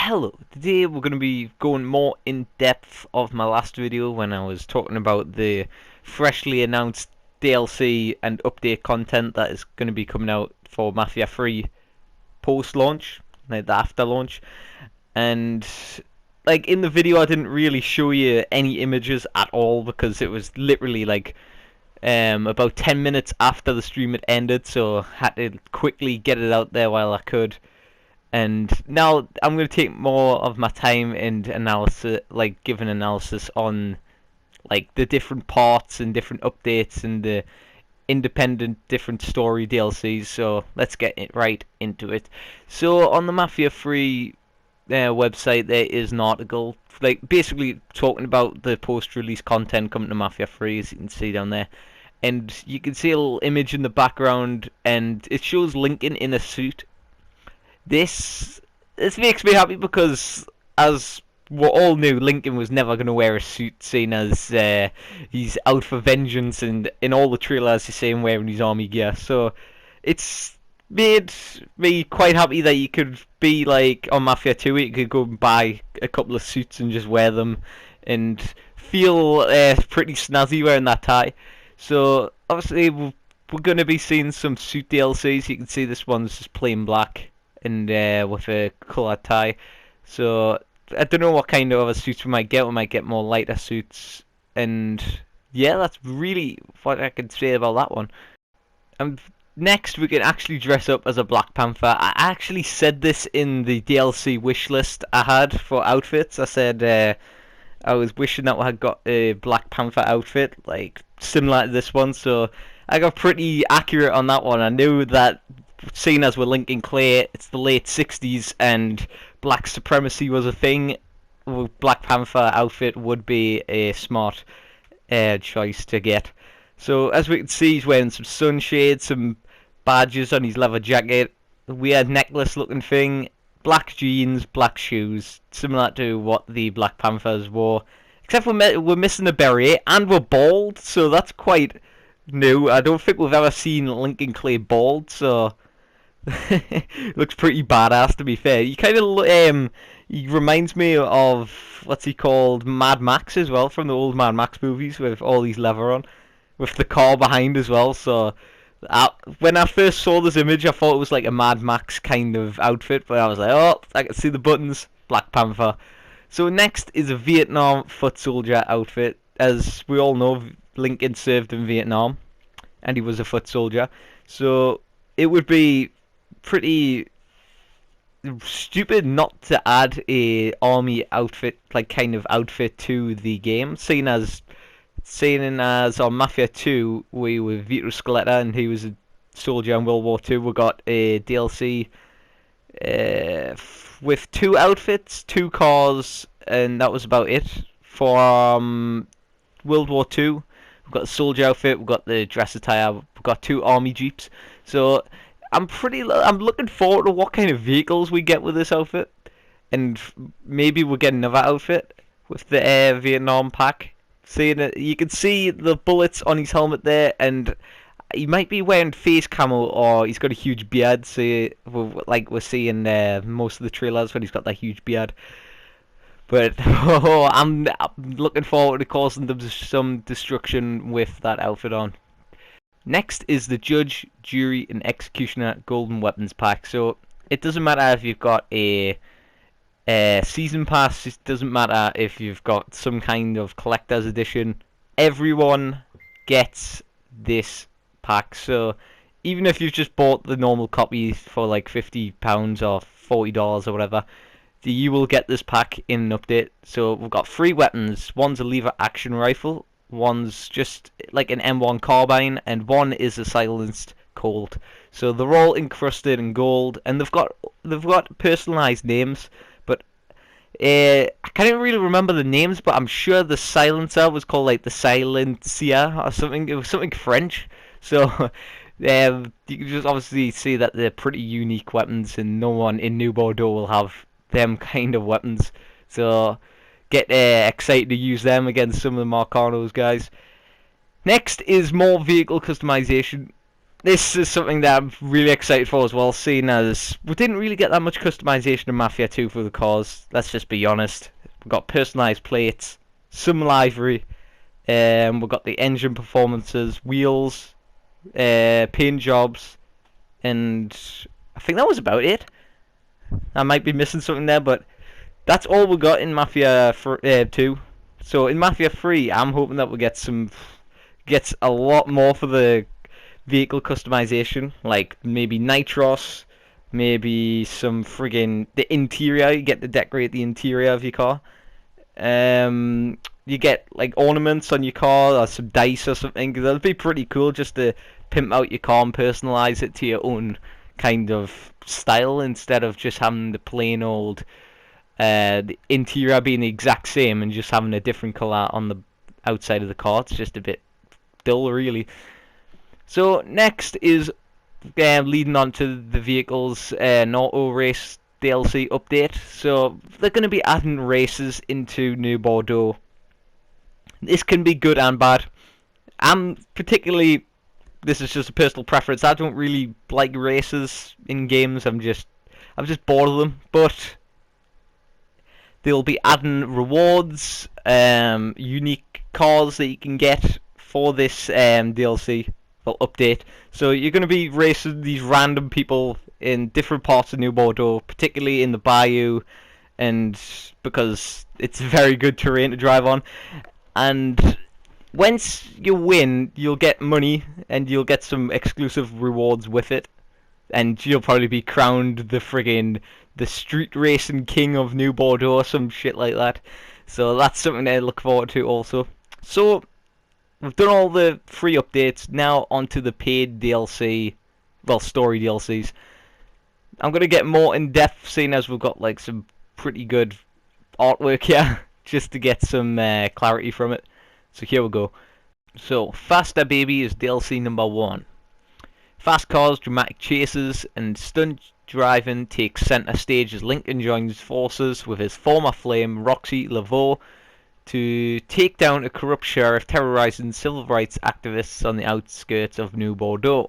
Hello, today we're going to be going more in depth of my last video when I was talking about the freshly announced DLC and update content that is going to be coming out for Mafia 3 post-launch, like the after launch. And like in the video I didn't really show you any images at all because it was literally like about 10 minutes after the stream had ended, so I had to quickly get it out there while I could. And now I'm going to take more of my time and analysis, like give an analysis on like the different parts and different updates and the independent different story DLCs. So let's get it right into it. So on the Mafia 3 website there is an article like basically talking about the post-release content coming to Mafia 3, as you can see down there. And you can see a little image in the background and it shows Lincoln in a suit. This makes me happy because, as we all knew, Lincoln was never going to wear a suit, seeing as he's out for vengeance, and in all the trailers you see him wearing his army gear. So it's made me quite happy that you could be like on Mafia 2, you could go and buy a couple of suits and just wear them and feel pretty snazzy wearing that tie. So obviously we're going to be seeing some suit DLCs. You can see this one's just plain black and with a coloured tie. So I don't know what kind of other suits we might get. We might get more lighter suits, and yeah, that's really what I can say about that one. And next we can actually dress up as a Black Panther. I actually said this in the DLC wish list I had for outfits. I said I was wishing that I had got a Black Panther outfit like similar to this one, so I got pretty accurate on that one. I knew that, seeing as we're Lincoln Clay, it's the late 60s and black supremacy was a thing, Black Panther outfit would be a smart choice to get. So as we can see, he's wearing some sunshades, some badges on his leather jacket, a weird necklace looking thing, black jeans, black shoes, similar to what the Black Panthers wore, except we're missing a beret and we're bald, so that's quite new. I don't think we've ever seen Lincoln Clay bald, so looks pretty badass, to be fair. He kind of he reminds me of, what's he called, Mad Max as well, from the old Mad Max movies, with all these leather on, with the car behind as well. So when I first saw this image I thought it was like a Mad Max kind of outfit, but I was like, oh, I can see the buttons, Black Panther. So next is a Vietnam foot soldier outfit. As we all know, Lincoln served in Vietnam and he was a foot soldier, so it would be pretty stupid not to add a army outfit, like kind of outfit, to the game, seeing as on Mafia 2 we were Vito Scaletta and he was a soldier in World War II. We got a DLC with 2 outfits, 2 cars, and that was about it for World War II. We've got the soldier outfit, we've got the dress attire, we've got 2 army jeeps. So I'm looking forward to what kind of vehicles we get with this outfit, and maybe we'll get another outfit with the Vietnam pack. Seeing it, you can see the bullets on his helmet there, and he might be wearing face camo, or he's got a huge beard. So like we're seeing most of the trailers when he's got that huge beard. But I'm looking forward to causing them some destruction with that outfit on. Next is the Judge, Jury, and Executioner Golden Weapons Pack. So it doesn't matter if you've got a Season Pass, it doesn't matter if you've got some kind of Collector's Edition, everyone gets this pack. So even if you've just bought the normal copy for like £50 or $40 or whatever, you will get this pack in an update. So we've got 3 weapons. One's a lever action rifle, one's just like an M1 carbine, and one is a silenced Colt. So they're all encrusted in gold, and they've got personalized names, but I can't really remember the names, but I'm sure the silencer was called like the Silencier or something. It was something French. So you can just obviously see that they're pretty unique weapons, and no one in New Bordeaux will have them kind of weapons. So get excited to use them against some of the Marcanos guys. Next is more vehicle customization. this is something that I'm really excited for as well, seeing as we didn't really get that much customization in Mafia 2 for the cars. Let's just be honest. We've got personalised plates, some livery, we've got the engine performances, wheels, paint jobs, and I think that was about it. I might be missing something there, but that's all we got in Mafia 2. So in Mafia 3, I'm hoping that we gets a lot more for the vehicle customization, like maybe nitros, maybe some friggin' the interior. You get to decorate the interior of your car. You get like ornaments on your car or some dice or something. That'd be pretty cool just to pimp out your car and personalize it to your own kind of style instead of just having the plain old the interior being the exact same and just having a different color on the outside of the car. It's just a bit dull, really. So next is leading on to the vehicles Auto Race DLC update. So they're going to be adding races into New Bordeaux. This can be good and bad. This is just a personal preference. I don't really like races in games. I'm just bored of them. But they'll be adding rewards, unique cars that you can get for this DLC. Well, update. So you're going to be racing these random people in different parts of New Bordeaux, particularly in the bayou, and because it's very good terrain to drive on. And once you win, you'll get money and you'll get some exclusive rewards with it, and you'll probably be crowned the street racing king of New Bordeaux or some shit like that. So that's something to look forward to also. So we've done all the free updates, now onto the paid DLC, well, story DLCs. I'm going to get more in depth, seeing as we've got like some pretty good artwork here, just to get some clarity from it. So here we go. So, Faster Baby is DLC number 1. Fast cars, dramatic chases, and stunt driving takes centre stage as Lincoln joins forces with his former flame, Roxy Laveau, to take down a corrupt sheriff terrorizing civil rights activists on the outskirts of New Bordeaux.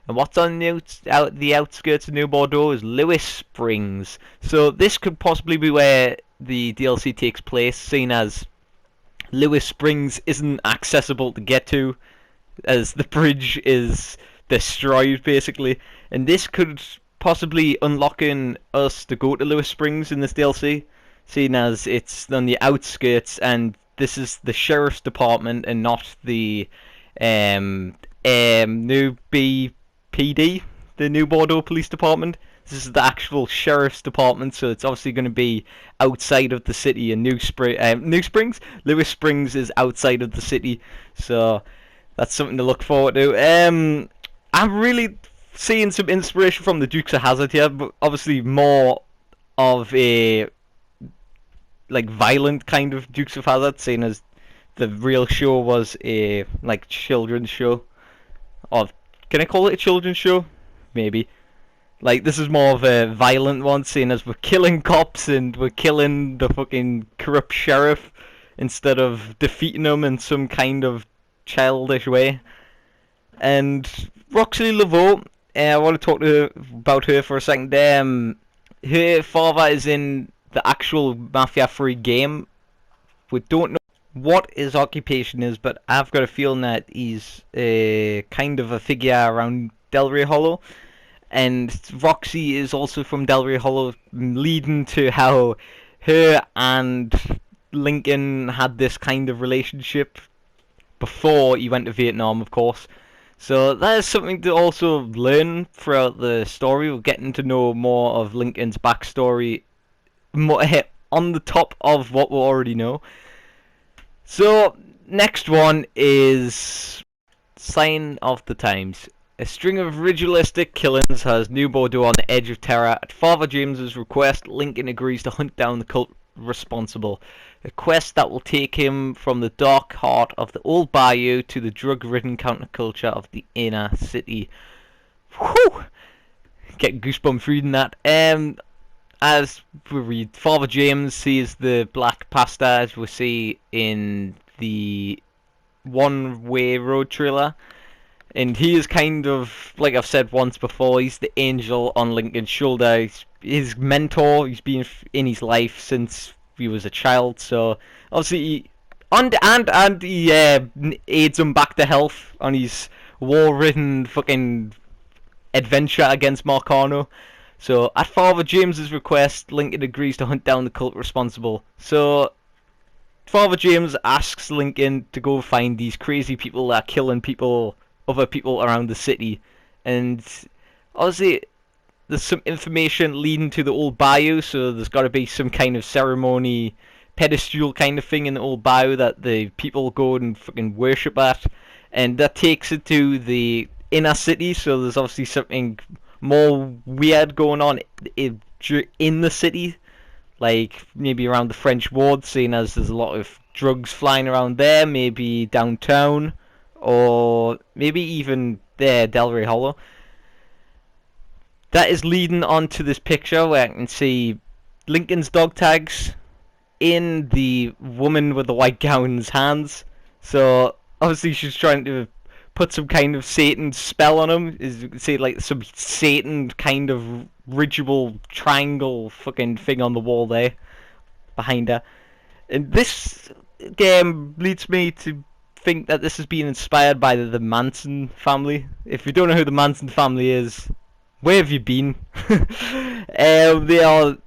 And what's on the outskirts of New Bordeaux is Lewis Springs. So this could possibly be where the DLC takes place, seeing as Lewis Springs isn't accessible to get to, as the bridge is destroyed basically. And this could possibly unlocking us to go to Lewis Springs in this DLC, seeing as it's on the outskirts and this is the sheriff's department and not the new BPD, the New Bordeaux Police Department. This is the actual sheriff's department, so it's obviously going to be outside of the city. And New Springs, Lewis Springs is outside of the city, so that's something to look forward to. I'm really seeing some inspiration from the Dukes of Hazzard here, but obviously more of a like violent kind of Dukes of Hazzard, seeing as the real show was a like children's show. Or can I call it a children's show? Maybe. Like, this is more of a violent one, seeing as we're killing cops and we're killing the fucking corrupt sheriff instead of defeating him in some kind of childish way. And Roxy Laveau, I want to talk about her for a second. Her father is in the actual Mafia 3 game. We don't know what his occupation is, but I've got a feeling that he's kind of a figure around Delray Hollow. And Roxy is also from Delray Hollow, leading to how her and Lincoln had this kind of relationship before he went to Vietnam, of course. So that is something to also learn throughout the story. We're getting to know more of Lincoln's backstory on the top of what we already know. So, next one is Sign of the Times. A string of ritualistic killings has New Bordeaux on the edge of terror. At Father James's request, Lincoln agrees to hunt down the cult responsible. A quest that will take him from the dark heart of the old bayou to the drug-ridden counterculture of the inner city. Whew! Get goosebumps reading that. As we read, Father James sees the black pastor, as we see in the one-way road trailer. And he is kind of, like I've said once before, he's the angel on Lincoln's shoulder. He's his mentor. He's been in his life since he was a child. So obviously, and he aids him back to health on his war-ridden fucking adventure against Marcano. So at Father James's request, Lincoln agrees to hunt down the cult responsible. So Father James asks Lincoln to go find these crazy people that are killing people, other people around the city, and obviously there's some information leading to the old bayou, so there's got to be some kind of ceremony, pedestal kind of thing in the old bayou that the people go and fucking worship at, and that takes it to the inner city. So there's obviously something more weird going on in the city, like maybe around the French ward, seeing as there's a lot of drugs flying around there, maybe downtown, or maybe even there, Delray Hollow. That is leading on to this picture where I can see Lincoln's dog tags in the woman with the white gown's hands. So obviously she's trying to put some kind of Satan spell on him. Is say like some Satan kind of ritual triangle fucking thing on the wall there behind her. And this game leads me to think that this has been inspired by the Manson family. If you don't know who the Manson family is, where have you been? They are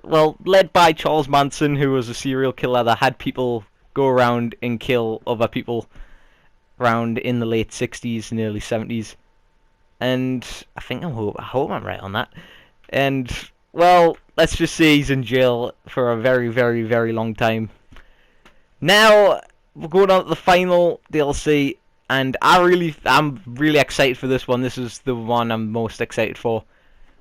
led by Charles Manson, who was a serial killer that had people go around and kill other people around in the late 60s and early 70s. And I hope I'm right on that. And, well, let's just say he's in jail for a very, very, very long time. Now, we're going on to the final DLC, and I'm really excited for this one. This is the one I'm most excited for.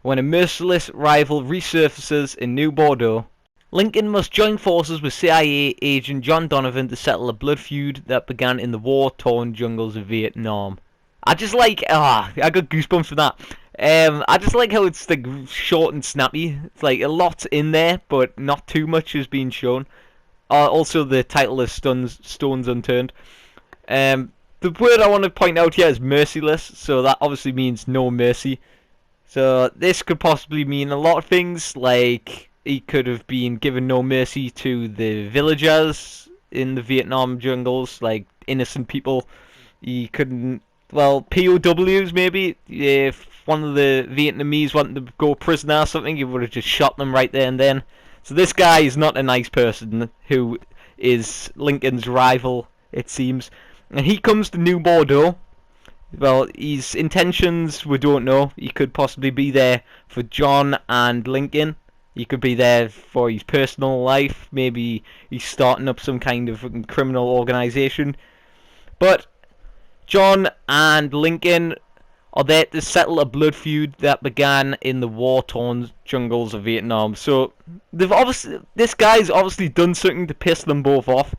When a merciless rival resurfaces in New Bordeaux, Lincoln must join forces with CIA agent John Donovan to settle a blood feud that began in the war-torn jungles of Vietnam. I just like, I got goosebumps from that. I just like how it's like short and snappy. It's like a lot in there, but not too much is being shown. Also, the title is Stones Unturned. The word I want to point out here is merciless, so that obviously means no mercy. So this could possibly mean a lot of things, like he could have been given no mercy to the villagers in the Vietnam jungles, like innocent people. He couldn't, well, POWs maybe. If one of the Vietnamese wanted to go prisoner or something, he would have just shot them right there and then. So this guy is not a nice person, who is Lincoln's rival, it seems. And he comes to New Bordeaux. Well, his intentions, we don't know. He could possibly be there for John and Lincoln. He could be there for his personal life. Maybe he's starting up some kind of criminal organization. But John and Lincoln are there to settle a blood feud that began in the war-torn jungles of Vietnam. So this guy's obviously done something to piss them both off.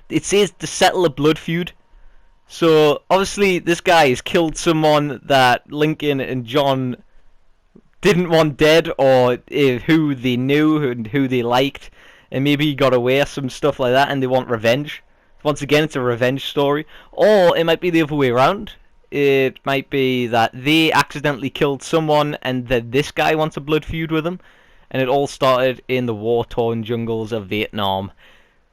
It says to settle a blood feud. So obviously this guy has killed someone that Lincoln and John didn't want dead, or who they knew and who they liked, and maybe he got away or some stuff like that, and they want revenge. Once again, it's a revenge story. Or it might be the other way around. It might be that they accidentally killed someone and then this guy wants a blood feud with them, and it all started in the war-torn jungles of Vietnam.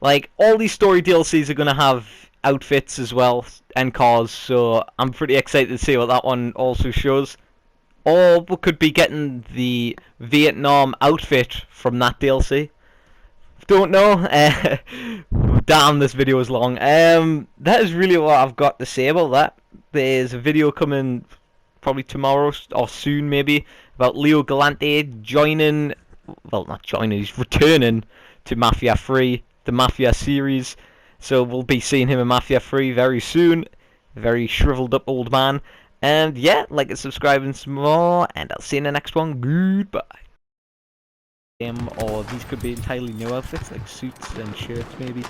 Like, all these story DLCs are going to have outfits as well, and cars, so I'm pretty excited to see what that one also shows. Or we could be getting the Vietnam outfit from that DLC. Don't know. Damn, this video is long. That is really what I've got to say about that. There's a video coming probably tomorrow or soon maybe about Leo Galante joining, well, not joining, he's returning to Mafia 3, the Mafia series. So we'll be seeing him in Mafia 3 very soon. Very shriveled up old man. And yeah, like and subscribe and some more, and I'll see you in the next one. Goodbye. Or these could be entirely new outfits, like suits and shirts maybe.